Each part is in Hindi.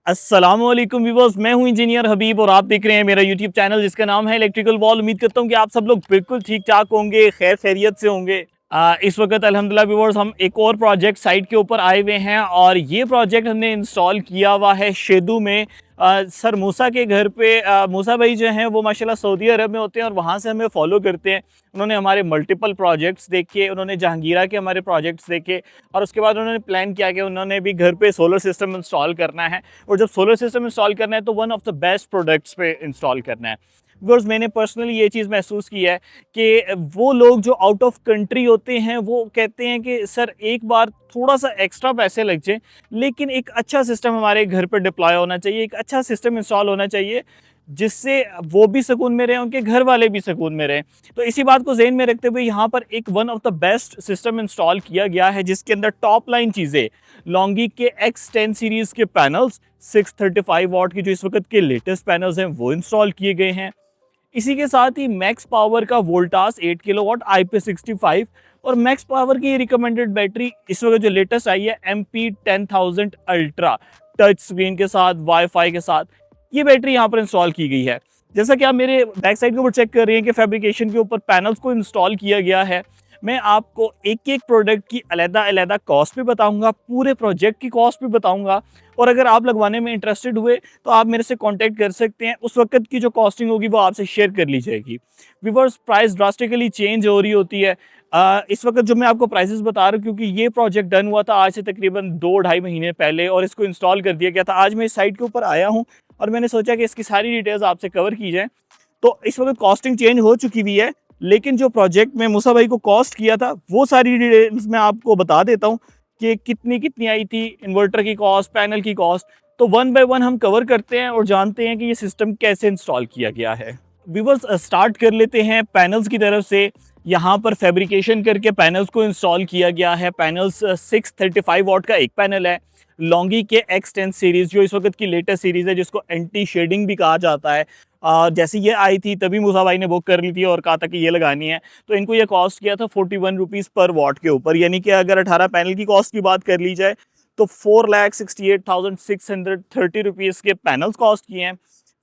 अस्सलामुअलैकुम व्यूअर्स, मैं हूं इंजीनियर हबीब और आप देख रहे हैं मेरा यूट्यूब चैनल जिसका नाम है इलेक्ट्रिकल वॉल। उम्मीद करता हूं कि आप सब लोग बिल्कुल ठीक ठाक होंगे, खैर खैरियत से होंगे। इस वक्त अल्हम्दुलिल्लाह व्यूअर्स हम एक और प्रोजेक्ट साइट के ऊपर आए हुए हैं और ये प्रोजेक्ट हमने इंस्टॉल किया हुआ है शेदू में। सर मूसा के घर पे। मूसा भाई जो हैं वो माशाल्लाह सऊदी अरब में होते हैं और वहाँ से हमें फॉलो करते हैं। उन्होंने हमारे मल्टीपल प्रोजेक्ट्स देखे, उन्होंने जहांगीरा के हमारे प्रोजेक्ट्स देखे और उसके बाद उन्होंने प्लान किया कि उन्होंने भी घर पे सोलर सिस्टम इंस्टॉल करना है। और जब सोलर सिस्टम इंस्टॉल करना है तो one of the best products पे इंस्टॉल करना है। बिकॉज मैंने पर्सनली ये चीज़ महसूस की है कि वो लोग जो आउट ऑफ कंट्री होते हैं वो कहते हैं कि सर एक बार थोड़ा सा एक्स्ट्रा पैसे लग जाए, लेकिन एक अच्छा सिस्टम हमारे घर पर डिप्लॉय होना चाहिए, एक अच्छा सिस्टम इंस्टॉल होना चाहिए जिससे वो भी सुकून में रहें, उनके घर वाले भी सुकून में रहें। तो इसी बात को ज़हन में रखते हुए यहाँ पर एक one of the best system install किया गया है जिसके अंदर टॉप लाइन चीज़ें लॉन्गी के X10 सीरीज़ के पैनल्स 635 वॉट की जो इस वक्त के लेटेस्ट पैनल्स हैं वो इंस्टॉल किए गए हैं। इसी के साथ ही मैक्स पावर का वोल्टास 8 किलोवाट IP65 और मैक्स पावर की रिकमेंडेड बैटरी इस वक्त जो लेटेस्ट आई है MP10000 अल्ट्रा टच स्क्रीन के साथ वाईफाई के साथ ये बैटरी यहाँ पर इंस्टॉल की गई है। जैसा कि आप मेरे बैक साइड के ऊपर चेक कर रहे हैं कि फैब्रिकेशन के ऊपर पैनल्स को इंस्टॉल किया गया है। मैं आपको एक एक प्रोडक्ट की अलग-अलग कॉस्ट भी बताऊंगा, पूरे प्रोजेक्ट की कॉस्ट भी बताऊंगा और अगर आप लगवाने में इंटरेस्टेड हुए तो आप मेरे से कांटेक्ट कर सकते हैं। उस वक्त की जो कॉस्टिंग होगी वो आपसे शेयर कर ली जाएगी। व्यूअर्स, प्राइस ड्रास्टिकली चेंज हो रही होती है। इस वक्त जो मैं आपको प्राइसेस बता रहा हूँ क्योंकि ये प्रोजेक्ट डन हुआ था आज से तकरीबन 2 ढाई महीने पहले और इसको इंस्टॉल कर दिया गया था। आज मैं इस साइट के ऊपर आया हूँ और मैंने सोचा कि इसकी सारी डिटेल्स आपसे कवर की जाए। तो इस वक्त कॉस्टिंग चेंज हो चुकी हुई है, लेकिन जो प्रोजेक्ट में मूसा भाई को कॉस्ट किया था वो सारी डिटेल्स मैं आपको बता देता हूँ कि कितनी कितनी आई थी, इन्वर्टर की कॉस्ट, पैनल की कॉस्ट। तो वन बाय वन हम कवर करते हैं और जानते हैं कि ये सिस्टम कैसे इंस्टॉल किया गया है। व्यूअर्स, स्टार्ट कर लेते हैं पैनल्स की तरफ से। यहाँ पर फैब्रिकेशन करके पैनल्स को इंस्टॉल किया गया है। पैनल्स 635 वॉट का एक पैनल है लॉन्गी के X10 सीरीज जो इस वक्त की लेटेस्ट सीरीज है जिसको एंटी शेडिंग भी कहा जाता है। जैसे ये आई थी तभी मूसा भाई ने बुक कर ली थी और कहा था कि ये लगानी है, तो इनको ये कॉस्ट किया था 41 रुपीज़ पर वॉट के ऊपर, यानी कि अगर 18 पैनल की कॉस्ट की बात कर ली जाए तो 4,68,630 रुपीज़ के पैनल्स कॉस्ट किए हैं।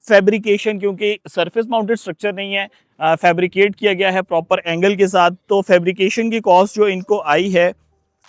फैब्रिकेशन क्योंकि सरफेस माउंटेड स्ट्रक्चर नहीं है, फैब्रिकेट किया गया है प्रॉपर एंगल के साथ, तो फैब्रिकेशन की कॉस्ट जो इनको आई है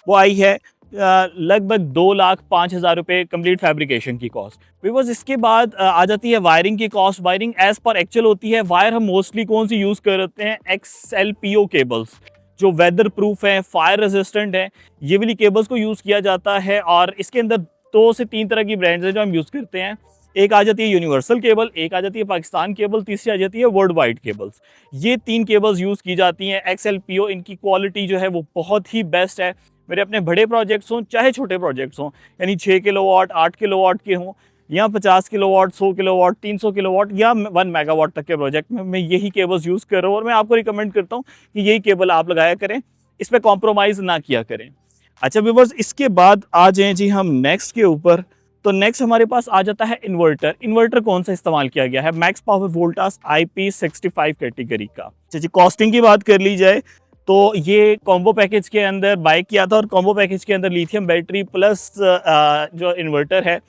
वो आई है लगभग 2,05,000 रुपये कंप्लीट फैब्रिकेशन की कॉस्ट। बिकॉज इसके बाद आ जाती है वायरिंग की cost. Wiring as per actual होती है। वायर हम मोस्टली कौन सी यूज़ करते हैं? XLPO केबल्स जो वेदर प्रूफ है, फायर रेजिस्टेंट है, ये वाली केबल्स को यूज़ किया जाता है और इसके अंदर 2 से 3 तरह की ब्रांड्स हैं जो हम यूज़ करते हैं। एक आ जाती है यूनिवर्सल केबल, एक आ जाती है पाकिस्तान केबल, तीसरी आ जाती है वर्ल्ड वाइड केबल्स। ये 3 केबल्स यूज़ की जाती हैं। XLPO इनकी क्वालिटी जो है वो बहुत ही बेस्ट है। मेरे अपने बड़े प्रोजेक्ट्स हों चाहे छोटे प्रोजेक्ट्स हों, यानी 6 किलोवाट 8 किलोवाट के हों या 50 किलोवाट 100 किलोवाट 300 किलोवाट या 1 मेगावाट तक के प्रोजेक्ट में मैं यही केबल्स यूज़ कर रहा हूँ और मैं आपको रिकमेंड करता हूँ कि यही केबल आप लगाया करें, इस पर कॉम्प्रोमाइज़ ना किया करें। अच्छा व्यूअर्स, इसके बाद आ जाएँ जी हम नेक्स्ट के ऊपर। तो नेक्स्ट हमारे पास आ जाता है इन्वर्टर। इन्वर्टर कौन सा इस्तेमाल किया गया है? Max power Voltas IP65 category का। अच्छा जी, कॉस्टिंग की बात कर ली जाए तो ये कॉम्बो पैकेज के अंदर बाय किया था और कॉम्बो पैकेज के अंदर लिथियम बैटरी प्लस जो इन्वर्टर है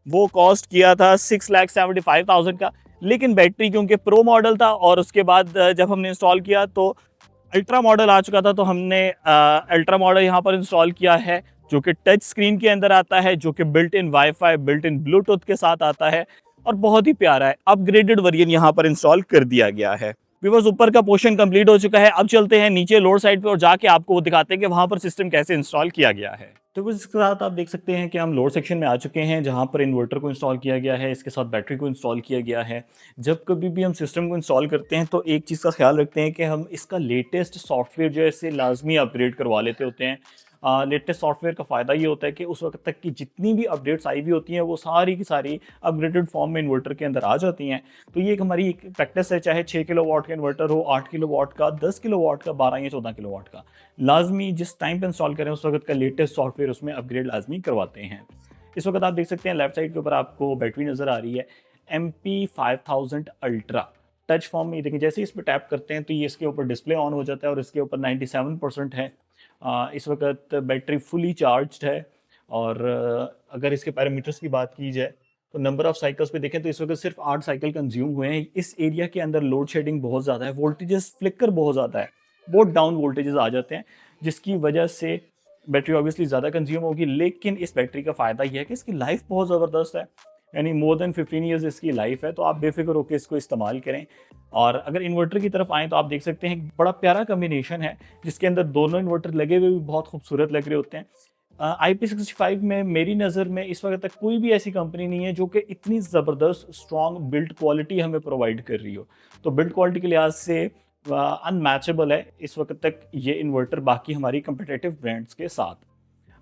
वो कॉस्ट किया था 6,75,000 का। लेकिन बैटरी क्योंकि प्रो मॉडल था और उसके बाद जब हमने इंस्टॉल किया तो अल्ट्रा मॉडल आ चुका था, तो हमने अल्ट्रा मॉडल यहाँ पर इंस्टॉल किया है जो कि टच स्क्रीन के अंदर आता है, जो कि built in wifi built in Bluetooth के साथ आता है और बहुत ही प्यारा है। अपग्रेडेड वर्जन यहाँ पर इंस्टॉल कर दिया गया है। व्यूअर्स, ऊपर का पोर्शन कंप्लीट हो चुका है। अब चलते हैं नीचे लोड साइड पे और जाके आपको वो दिखाते हैं कि वहां पर सिस्टम कैसे इंस्टॉल किया गया है। तो कुछ इसके साथ आप देख सकते हैं कि हम लोड सेक्शन में आ चुके हैं जहां पर इन्वर्टर को इंस्टॉल किया गया है, इसके साथ बैटरी को इंस्टॉल किया गया है। जब कभी भी हम सिस्टम को इंस्टॉल करते हैं तो एक चीज़ का ख्याल रखते हैं कि हम इसका लेटेस्ट सॉफ्टवेयर जो है इसे लाजमी अपग्रेड करवा लेते होते हैं। लेटेस्ट सॉफ्टवेयर का फ़ायदा ये होता है कि उस वक्त तक की जितनी भी अपडेट्स आई हुई होती हैं वो सारी की सारी अपग्रेडेड फॉर्म में इन्वर्टर के अंदर आ जाती हैं। तो ये एक हमारी एक प्रैक्टिस है, चाहे 6 किलोवाट का इन्वर्टर हो, 8 किलोवाट का, 10 किलोवाट का, 12 या 14 किलोवाट का, लाजमी जिस टाइम पे इंस्टॉल करें उस वक्त का लेटेस्ट सॉफ्टवेयर उसमें अपग्रेड लाजमी करवाते हैं। इस वक्त आप देख सकते हैं लेफ्ट साइड के ऊपर आपको बैटरी नज़र आ रही है MP5000 अल्ट्रा टच फॉर्म में। देखें जैसे ही इस पर टैप करते हैं तो ये इसके ऊपर डिस्प्ले ऑन हो जाता है और इसके ऊपर 97% है। इस वक्त बैटरी फुली चार्ज्ड है और अगर इसके पैरामीटर्स की बात की जाए तो नंबर ऑफ साइकिल्स पे देखें तो इस वक्त सिर्फ 8 साइकिल कंज्यूम हुए हैं। इस एरिया के अंदर लोड शेडिंग बहुत ज़्यादा है, वोल्टेजेस फ्लिकर बहुत ज़्यादा है, बहुत डाउन वोल्टेजेस आ जाते हैं, जिसकी वजह से बैटरी ऑब्वियसली ज़्यादा कंज्यूम होगी। लेकिन इस बैटरी का फ़ायदा यह है कि इसकी लाइफ बहुत ज़बरदस्त है, यानी मोर देन 15 ईयर्स इसकी लाइफ है। तो आप बेफिक्र होकर इसको इस्तेमाल करें। और अगर इन्वर्टर की तरफ आएँ तो आप देख सकते हैं बड़ा प्यारा कम्बिनेशन है, जिसके अंदर दोनों इन्वर्टर लगे हुए भी बहुत खूबसूरत लग रहे होते हैं। IP65 में मेरी नज़र में इस वक्त तक कोई भी ऐसी कंपनी नहीं है जो कि इतनी ज़बरदस्त स्ट्रॉन्ग बिल्ड क्वालिटी हमें प्रोवाइड कर रही हो। तो बिल्ड क्वालिटी के लिहाज से अनमैचेबल है इस वक्त तक ये इन्वर्टर बाकी हमारी कंपिटिटिव ब्रांड्स के साथ।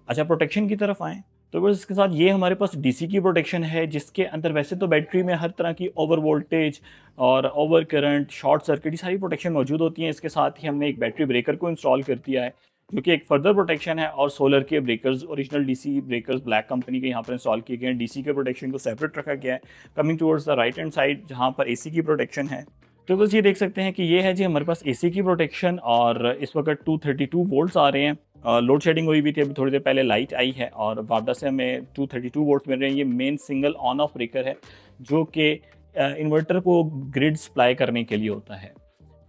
अच्छा, प्रोटेक्शन की तरफ आएँ तो बस इसके साथ ये हमारे पास डीसी की प्रोटेक्शन है, जिसके अंदर वैसे तो बैटरी में हर तरह की ओवर वोल्टेज और ओवर करंट, शॉर्ट सर्किट, ये सारी प्रोटेक्शन मौजूद होती हैं। इसके साथ ही हमने एक बैटरी ब्रेकर को इंस्टॉल कर दिया है, जो कि एक फर्दर प्रोटेक्शन है। और सोलर के breakers, original DC breakers black company के यहाँ पर इंस्टॉल किए गए हैं। डीसी के प्रोटेक्शन को सेपरेट रखा गया है। Coming towards the right hand side जहाँ पर एसी की प्रोटेक्शन है, तो बस ये देख सकते हैं कि ये है जी हमारे पास एसी की प्रोटेक्शन। और इस वक्त 232 वोल्ट्स आ रहे हैं। लोड शेडिंग हुई भी थी, अभी थोड़ी देर पहले लाइट आई है और वापस से हमें 232 वोल्ट्स मिल रहे हैं। ये men single on off breaker है, जो कि इन्वर्टर को ग्रिड सप्लाई करने के लिए होता है।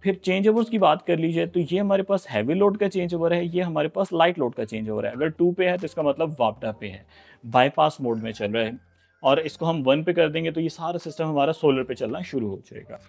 फिर चेंज ओवर्स की बात कर लीजिए तो ये हमारे पास हैवी लोड का चेंज ओवर है, ये हमारे पास लाइट लोड का चेंज ओवर है। अगर 2 पे है तो इसका मतलब वापडा पे है, बाईपास मोड में चल रहा है। और इसको हम 1 पे कर देंगे तो ये सारा सिस्टम हमारा सोलर पे चलना शुरू हो जाएगा।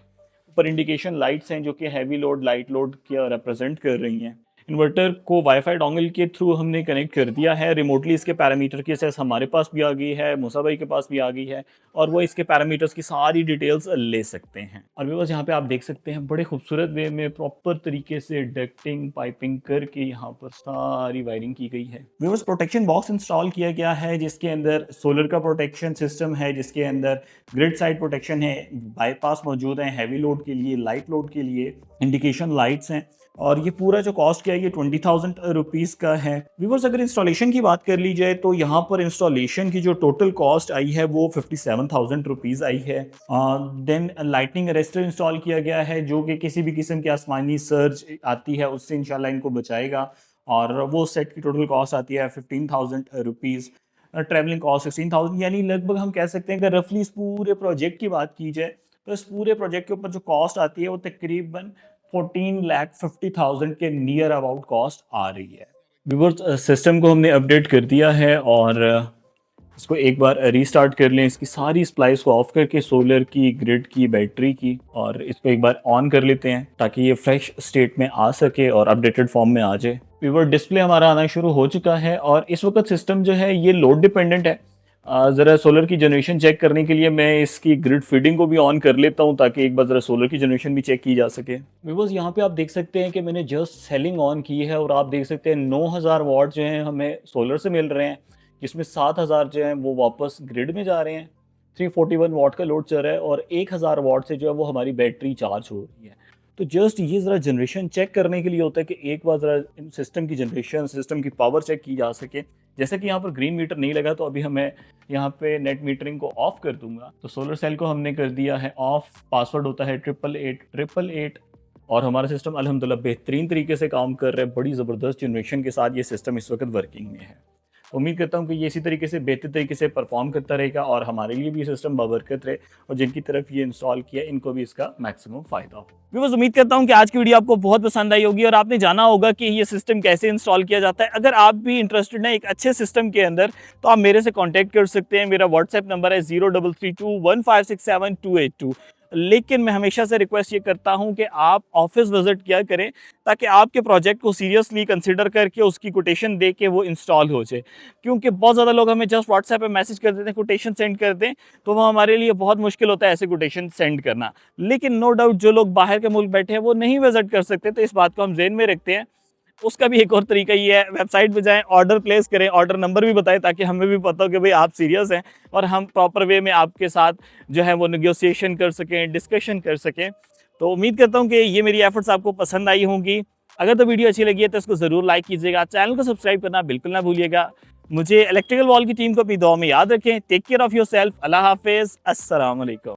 ऊपर इंडिकेशन लाइट्स हैं जो कि हैवी लोड, लाइट लोड क्या रिप्रेजेंट कर रही हैं। इन्वर्टर को वाईफाई डोंगल के थ्रू हमने कनेक्ट कर दिया है रिमोटली। इसके पैरामीटर की एक्सेस हमारे पास भी आ गई है, मूसा भाई के पास भी आ गई है, और वो इसके पैरामीटर्स की सारी डिटेल्स ले सकते हैं। और व्यूअर्स यहाँ पे आप देख सकते हैं बड़े खूबसूरत वे में प्रॉपर तरीके से डक्टिंग पाइपिंग करके यहाँ पर सारी वायरिंग की गई है। व्यूअर्स, प्रोटेक्शन बॉक्स इंस्टॉल किया गया है, जिसके अंदर सोलर का प्रोटेक्शन सिस्टम है, जिसके अंदर ग्रिड साइड प्रोटेक्शन है, बाईपास मौजूद है हैवी लोड के लिए, लाइट लोड के लिए, इंडिकेशन लाइट्स हैं। और ये पूरा जो कॉस्ट क्या है ये 20,000 रुपीज़ का है। व्यूअर्स, अगर इंस्टॉलेशन की बात कर ली जाए तो यहाँ पर इंस्टॉलेशन की जो टोटल कॉस्ट आई है वो 57,000 रुपीज़ आई है। देन लाइटनिंग अरेस्टर इंस्टॉल किया गया है, जो कि किसी भी किस्म की आसमानी सर्ज आती है उससे इंशाल्लाह इनको बचाएगा। और वो सेट की टोटल कॉस्ट आती है 15,000 रुपीज़। ट्रैवलिंग कॉस्ट 16,000, यानी लगभग हम कह सकते हैं कि रफली इस पूरे प्रोजेक्ट की बात की जाए तो इस पूरे प्रोजेक्ट के ऊपर जो कॉस्ट आती है वो तकरीबन 14,50,000 के नियर अबाउट कॉस्ट आ रही है। व्यूअर्स, सिस्टम को हमने अपडेट कर दिया है और इसको एक बार रीस्टार्ट कर लें। इसकी सारी सप्लाईज को ऑफ करके सोलर की, ग्रिड की, बैटरी की, और इसको एक बार ऑन कर लेते हैं ताकि ये फ्रेश स्टेट में आ सके और अपडेटेड फॉर्म में आ जाए। व्यूअर, डिस्प्ले हमारा आना शुरू हो चुका है और इस वक्त सिस्टम जो है ये लोड डिपेंडेंट है। ज़रा सोलर की जनरेशन चेक करने के लिए मैं इसकी ग्रिड फीडिंग को भी ऑन कर लेता हूं ताकि एक बार ज़रा सोलर की जनरेशन भी चेक की जा सके। व्यूअर्स, यहाँ पे आप देख सकते हैं कि मैंने जस्ट सेलिंग ऑन की है और आप देख सकते हैं 9,000 वाट जो हैं हमें सोलर से मिल रहे हैं, जिसमें 7,000 जो हैं वो वापस ग्रिड में जा रहे हैं। 341 वाट का लोड चल रहा है और 1,000 वाट से जो है वो हमारी बैटरी चार्ज हो रही है। तो जस्ट ये ज़रा जनरेशन चेक करने के लिए होता है कि एक बार ज़रा सिस्टम की जनरेशन, सिस्टम की पावर चेक की जा सके। जैसे कि यहाँ पर ग्रीन मीटर नहीं लगा तो अभी हमें यहाँ पे नेट मीटरिंग को ऑफ कर दूंगा। तो सोलर सेल को हमने कर दिया है ऑफ। पासवर्ड होता है 88888 और हमारा सिस्टम अल्हम्दुलिल्लाह बेहतरीन तरीके से काम कर रहा है। बड़ी ज़बरदस्त जनरेशन के साथ ये सिस्टम इस वक्त वर्किंग में है। उम्मीद करता हूँ कि ये इसी तरीके से बेहतर तरीके से परफॉर्म करता रहेगा और हमारे लिए भी ये सिस्टम बाबरकत रहे और जिनकी तरफ ये इंस्टॉल किया इनको भी इसका मैक्सिमम फ़ायदा हो। व्यूअर्स, उम्मीद करता हूँ कि आज की वीडियो आपको बहुत पसंद आई होगी और आपने जाना होगा कि ये सिस्टम कैसे इंस्टॉल किया जाता है। अगर आप भी इंटरेस्टेड हैं एक अच्छे सिस्टम के अंदर तो आप मेरे से कॉन्टैक्ट कर सकते हैं। मेरा व्हाट्सएप नंबर है 03321567 लेकिन मैं हमेशा से रिक्वेस्ट ये करता हूं कि आप ऑफिस विजिट किया करें ताकि आपके प्रोजेक्ट को सीरियसली कंसीडर करके उसकी कोटेशन दे के वो इंस्टॉल हो जाए। क्योंकि बहुत ज़्यादा लोग हमें जस्ट व्हाट्सएप पे मैसेज कर देते हैं कोटेशन सेंड कर दें, तो वो हमारे लिए बहुत मुश्किल होता है ऐसे कोटेशन सेंड करना। लेकिन नो डाउट जो लोग बाहर के मुल्क बैठे हैं वो नहीं विजिट कर सकते, तो इस बात को हम ज़हन में रखते हैं। उसका भी एक और तरीका ये है, वेबसाइट पे जाएं, ऑर्डर प्लेस करें, ऑर्डर नंबर भी बताएं ताकि हमें भी पता हो कि भाई आप सीरियस हैं और हम प्रॉपर वे में आपके साथ जो है वो नेगोशिएशन कर सकें, डिस्कशन कर सकें। तो उम्मीद करता हूँ कि ये मेरी एफर्ट्स आपको पसंद आई होंगी। अगर तो वीडियो अच्छी लगी है तो इसको ज़रूर लाइक कीजिएगा, चैनल को सब्सक्राइब करना बिल्कुल ना भूलिएगा। मुझे इलेक्ट्रिकल वॉल की टीम को अपनी दुआ में याद रखें। Take care of yourself. Allah हाफिज़। अस्सलाम वालेकुम।